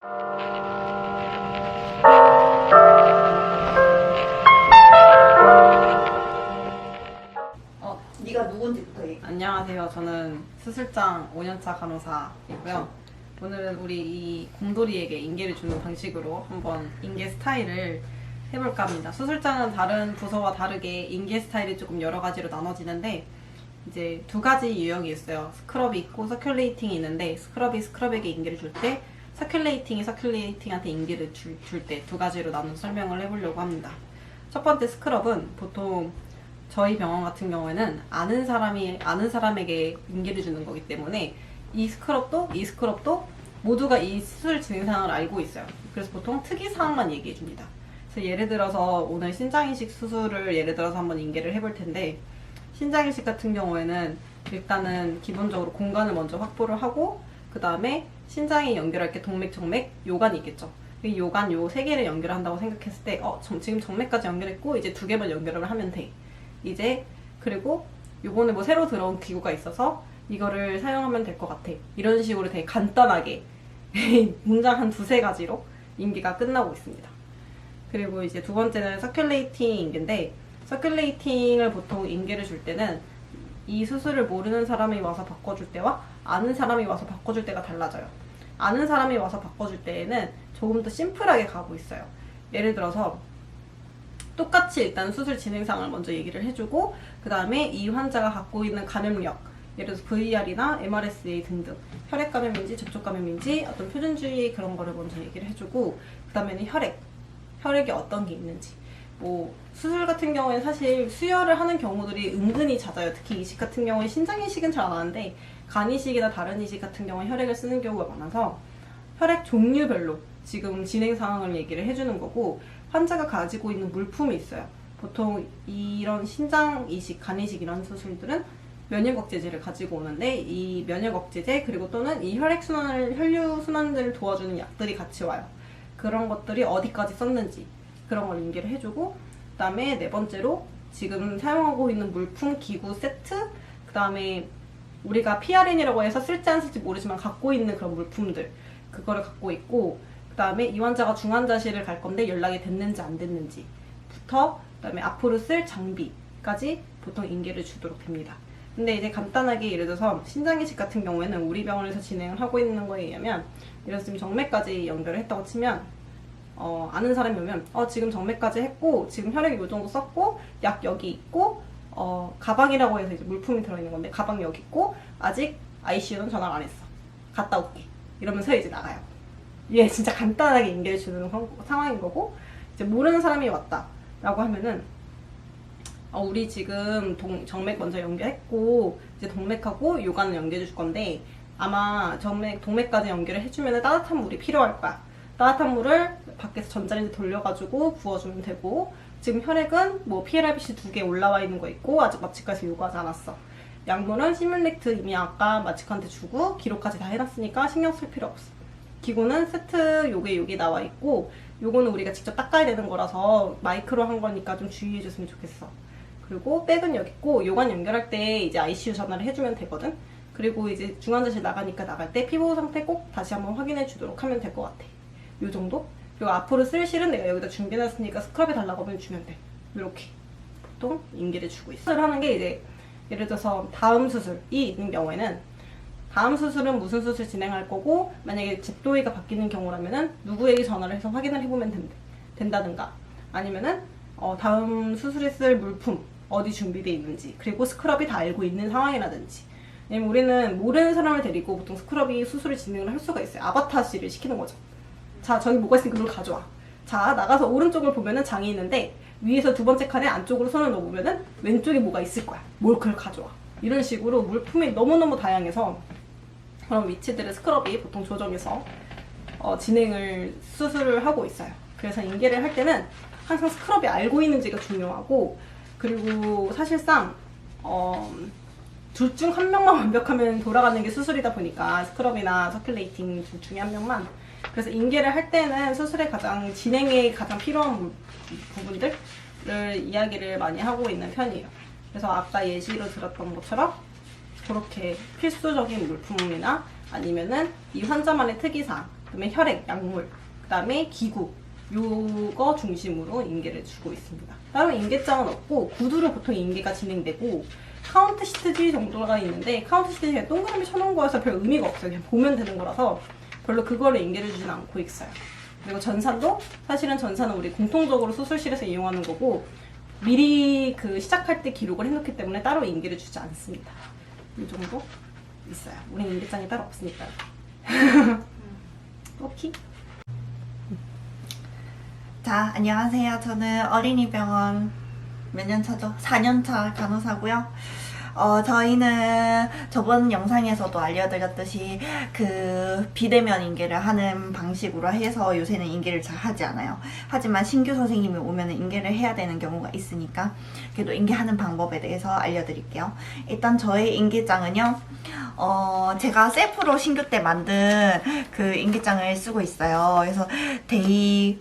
네가 누군지부터 얘기해. 안녕하세요. 저는 수술장 5년차 간호사이고요. 오늘은 우리 이 곰돌이에게 인계를 주는 방식으로 한번 인계 스타일을 해볼까 합니다. 수술장은 다른 부서와 다르게 인계 스타일이 조금 여러 가지로 나눠지는데 이제 두 가지 유형이 있어요. 스크럽이 있고 서큘레이팅이 있는데 스크럽이 스크럽에게 인계를 줄 때, 서큘레이팅이 서큘레이팅한테 인계를 줄 때 두 가지로 나눠 설명을 해보려고 합니다. 첫 번째 스크럽은 보통 저희 병원 같은 경우에는 아는 사람에게 인계를 주는 거기 때문에 이 스크럽도 모두가 이 수술 진행 상황을 알고 있어요. 그래서 보통 특이 사항만 얘기해 줍니다. 그래서 예를 들어서 오늘 신장이식 수술을 예를 들어서 한번 인계를 해볼 텐데, 신장이식 같은 경우에는 일단은 기본적으로 공간을 먼저 확보를 하고 그 다음에 신장에 연결할 게 동맥, 정맥, 요관이 있겠죠. 이 요관 요 세 개를 연결한다고 생각했을 때 지금 정맥까지 연결했고 이제 두 개만 연결을 하면 돼. 이제 그리고 요번에 뭐 새로 들어온 기구가 있어서 이거를 사용하면 될 것 같아. 이런 식으로 되게 간단하게 문장 한 두세 가지로 인계가 끝나고 있습니다. 그리고 이제 두 번째는 서큘레이팅 인계인데, 서큘레이팅을 보통 인계를 줄 때는 이 수술을 모르는 사람이 와서 바꿔줄 때와 아는 사람이 와서 바꿔줄 때가 달라져요. 아는 사람이 와서 바꿔줄 때에는 조금 더 심플하게 가고 있어요. 예를 들어서 똑같이 일단 수술 진행 상황을 먼저 얘기를 해주고 그 다음에 이 환자가 갖고 있는 감염력, 예를 들어서 VR이나 MRSA 등등 혈액 감염인지 접촉 감염인지 어떤 표준주의 그런 거를 먼저 얘기를 해주고 그 다음에는 혈액이 어떤 게 있는지, 뭐 수술 같은 경우에는 사실 수혈을 하는 경우들이 은근히 잦아요. 특히 이식 같은 경우에 신장 이식은 잘 안 하는데 간 이식이나 다른 이식 같은 경우에 혈액을 쓰는 경우가 많아서 혈액 종류별로 지금 진행 상황을 얘기를 해주는 거고, 환자가 가지고 있는 물품이 있어요. 보통 이런 신장 이식, 간 이식 이런 수술들은 면역 억제제를 가지고 오는데 이 면역 억제제 그리고 또는 이 혈류 순환을 도와주는 약들이 같이 와요. 그런 것들이 어디까지 썼는지 그런 걸 인계를 해주고, 그 다음에 네 번째로 지금 사용하고 있는 물품, 기구 세트, 그 다음에 우리가 PRN이라고 해서 쓸지 안 쓸지 모르지만 갖고 있는 그런 물품들, 그거를 갖고 있고, 그 다음에 이 환자가 중환자실을 갈 건데 연락이 됐는지 안 됐는지부터 그 다음에 앞으로 쓸 장비까지 보통 인계를 주도록 됩니다. 근데 이제 간단하게 예를 들어서 신장이식 같은 경우에는 우리 병원에서 진행을 하고 있는 거에 의하면, 예를 들어서 지금 정맥까지 연결을 했다고 치면 아는 사람이 오면 지금 정맥까지 했고 지금 혈액이 요 정도 썼고 약 여기 있고 가방이라고 해서 이제 물품이 들어있는 건데 가방 여기 있고 아직 ICU는 전화를 안 했어. 갔다 올게. 이러면서 이제 나가요. 얘 진짜 간단하게 인계를 주는 상황인 거고, 이제 모르는 사람이 왔다 라고 하면은 우리 지금 정맥 먼저 연결했고 이제 동맥하고 요관을 연결해 줄 건데 아마 동맥까지 연결을 해주면 따뜻한 물이 필요할 거야. 따뜻한 물을 밖에서 전자레인지 돌려가지고 부어주면 되고, 지금 혈액은 뭐 PLRBC 2개 올라와 있는 거 있고 아직 마취까지 요구하지 않았어. 약물은 시뮬렉트 이미 아까 마취한테 주고 기록까지 다 해놨으니까 신경 쓸 필요 없어. 기구는 세트 요게 나와 있고 요거는 우리가 직접 닦아야 되는 거라서 마이크로 한 거니까 좀 주의해 줬으면 좋겠어. 그리고 백은 여기 있고 요관 연결할 때 이제 ICU 전화를 해주면 되거든. 그리고 이제 중환자실 나가니까 나갈 때 피부 상태 꼭 다시 한번 확인해 주도록 하면 될 것 같아. 요 정도? 그리고 앞으로 쓸 실은 내가 여기다 준비해놨으니까 스크럽에 달라고 하면 주면 돼. 이렇게 보통 인계를 주고 있어. 수술을 하는 게 이제 예를 들어서 다음 수술이 있는 경우에는 다음 수술은 무슨 수술 진행할 거고, 만약에 집도의가 바뀌는 경우라면은 누구에게 전화를 해서 확인을 해보면 된다든가, 아니면은 다음 수술에 쓸 물품 어디 준비되어 있는지, 그리고 스크럽이 다 알고 있는 상황이라든지. 왜냐면 우리는 모르는 사람을 데리고 보통 스크럽이 수술을 진행을 할 수가 있어요. 아바타시를 시키는 거죠. 자, 저기 뭐가 있으니까 그걸 가져와. 자, 나가서 오른쪽을 보면은 장이 있는데 위에서 두 번째 칸에 안쪽으로 손을 넣어보면은 왼쪽에 뭐가 있을 거야. 뭘 그걸 가져와. 이런 식으로 물품이 너무너무 다양해서 그런 위치들을 스크럽이 보통 조정해서 수술을 하고 있어요. 그래서 인계를 할 때는 항상 스크럽이 알고 있는지가 중요하고, 그리고 사실상 둘 중 한 명만 완벽하면 돌아가는 게 수술이다 보니까 스크럽이나 서큘레이팅 둘 중에 한 명만. 그래서 인계를 할 때는 수술의 진행에 가장 필요한 부분들을 이야기를 많이 하고 있는 편이에요. 그래서 아까 예시로 들었던 것처럼 그렇게 필수적인 물품이나 아니면은 이 환자만의 특이사항, 그다음에 혈액, 약물, 그다음에 기구 요거 중심으로 인계를 주고 있습니다. 따로 인계장은 없고 구두로 보통 인계가 진행되고 카운트 시트지 정도가 있는데 카운트 시트지가 동그라미 쳐놓은 거여서 별 의미가 없어요. 그냥 보면 되는 거라서 별로 그거를 인계를 주진 않고 있어요. 그리고 전산도 사실은 전산은 우리 공통적으로 수술실에서 이용하는 거고 미리 그 시작할 때 기록을 해놓기 때문에 따로 인계를 주지 않습니다. 이 정도 있어요. 우린 인계장이 따로 없으니까요. 오케이. 자, 안녕하세요. 저는 어린이병원 몇 년 차죠? 4년 차 간호사고요. 저희는 저번 영상에서도 알려드렸듯이 그 비대면 인계를 하는 방식으로 해서 요새는 인계를 잘 하지 않아요. 하지만 신규 선생님이 오면 인계를 해야 되는 경우가 있으니까 그래도 인계하는 방법에 대해서 알려드릴게요. 일단 저의 인계장은요, 제가 셀프로 신규 때 만든 그 인계장을 쓰고 있어요. 그래서 데이,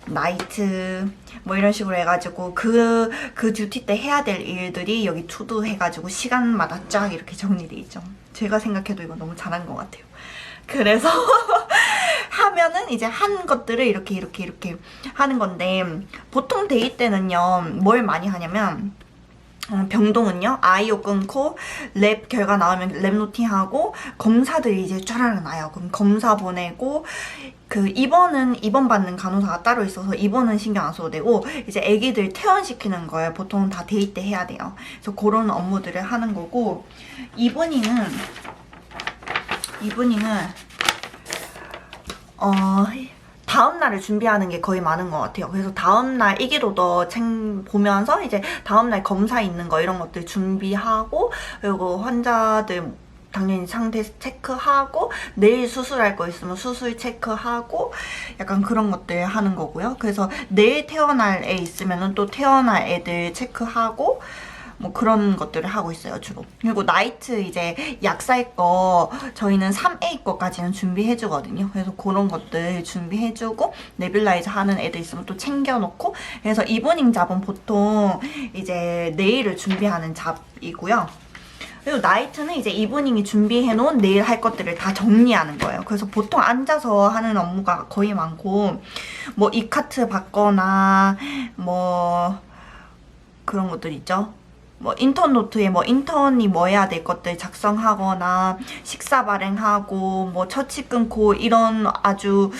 나이트 뭐 이런 식으로 해가지고 그 듀티 때 해야 될 일들이 여기 투두 해가지고 시간마다 쫙 이렇게 정리돼 있죠. 제가 생각해도 이거 너무 잘한 것 같아요. 그래서 하면은 이제 한 것들을 이렇게 하는 건데, 보통 데이 때는요 뭘 많이 하냐면 병동은요 아이오 끊고 랩 결과 나오면 랩 노팅하고 검사들이 이제 쫘라락 나요. 그럼 검사 보내고 그 입원은 입원 받는 간호사가 따로 있어서 입원은 신경 안 써도 되고 이제 애기들 퇴원시키는 거예요. 보통 다 데이 때 해야 돼요. 그래서 그런 업무들을 하는 거고, 이분이는 다음날을 준비하는 게 거의 많은 것 같아요. 그래서 다음날 이기로도 보면서 이제 다음날 검사 있는 거 이런 것들 준비하고, 그리고 환자들 당연히 상태 체크하고, 내일 수술할 거 있으면 수술 체크하고, 약간 그런 것들 하는 거고요. 그래서 내일 태어날 애 있으면 또 태어날 애들 체크하고, 뭐 그런 것들을 하고 있어요, 주로. 그리고 나이트 이제 약살 거 저희는 3A 거까지는 준비해주거든요. 그래서 그런 것들 준비해주고, 네뷸라이저 하는 애들 있으면 또 챙겨놓고, 그래서 이브닝 잡은 보통 이제 내일을 준비하는 잡이고요. 그리고 나이트는 이제 이브닝이 준비해놓은 내일 할 것들을 다 정리하는 거예요. 그래서 보통 앉아서 하는 업무가 거의 많고, 뭐 이카트 받거나 뭐 그런 것들 있죠. 뭐 인턴 노트에 뭐 인턴이 뭐 해야 될 것들 작성하거나, 식사 발행하고, 뭐 처치 끊고, 이런 아주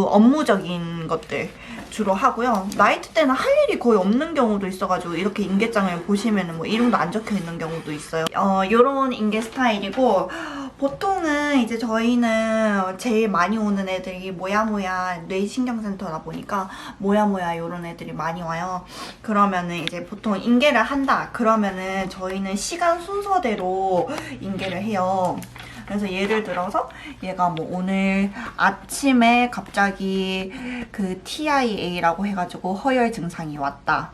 업무적인 것들 주로 하고요. 나이트 때는 할 일이 거의 없는 경우도 있어가지고 이렇게 인계장을 보시면은 뭐 이름도 안 적혀 있는 경우도 있어요. 요런 인계 스타일이고, 보통은 이제 저희는 제일 많이 오는 애들이 모야모야 뇌신경센터다 보니까 모야모야 요런 애들이 많이 와요. 그러면은 이제 보통 인계를 한다 그러면은 저희는 시간 순서대로 인계를 해요. 그래서 예를 들어서 얘가 뭐 오늘 아침에 갑자기 그 TIA라고 해가지고 허열 증상이 왔다.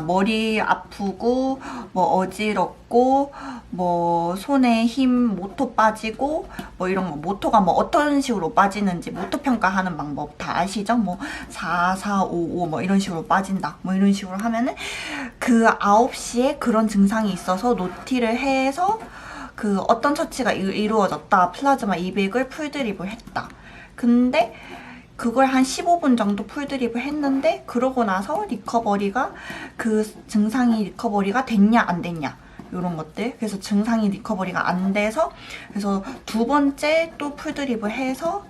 머리 아프고, 뭐 어지럽고, 뭐 손에 힘, 모토 빠지고, 뭐 이런 거. 모토가 뭐 어떤 식으로 빠지는지 모토 평가하는 방법 다 아시죠? 뭐 4, 4, 5, 5 뭐 이런 식으로 빠진다. 뭐 이런 식으로 하면은 그 9시에 그런 증상이 있어서 노티를 해서 그 어떤 처치가 이루어졌다. 플라즈마 200을 풀드립을 했다. 근데 그걸 한 15분 정도 풀드립을 했는데, 그러고 나서 리커버리가, 그 증상이 리커버리가 됐냐 안 됐냐 이런 것들. 그래서 증상이 리커버리가 안 돼서, 그래서 두 번째 또 풀드립을 해서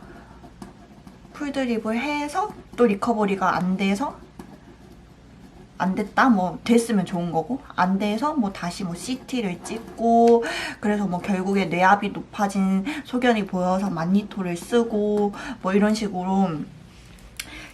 또 리커버리가 안 돼서, 안 됐다? 뭐 됐으면 좋은 거고, 안 돼서 뭐 다시 뭐 CT를 찍고, 그래서 뭐 결국에 뇌압이 높아진 소견이 보여서 마니토를 쓰고, 뭐 이런 식으로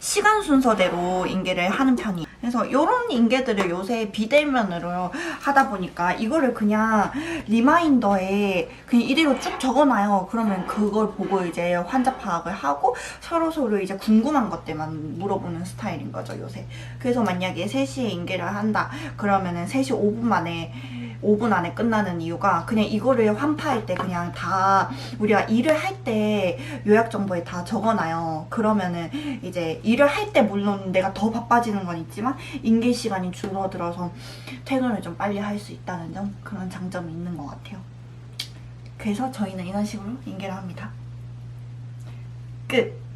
시간 순서대로 인계를 하는 편이에요. 그래서 이런 인계들을 요새 비대면으로 하다 보니까 이거를 그냥 리마인더에 그냥 이대로 쭉 적어놔요. 그러면 그걸 보고 이제 환자 파악을 하고 서로 이제 궁금한 것들만 물어보는 스타일인 거죠, 요새. 그래서 만약에 3시에 인계를 한다 그러면은 3시 5분 안에 끝나는 이유가, 그냥 이거를 환파할 때 그냥 다 우리가 일을 할 때 요약 정보에 다 적어놔요. 그러면은 이제 일을 할 때 물론 내가 더 바빠지는 건 있지만 인계 시간이 줄어들어서 퇴근을 좀 빨리 할 수 있다는 점, 그런 장점이 있는 것 같아요. 그래서 저희는 이런 식으로 인계를 합니다. 끝!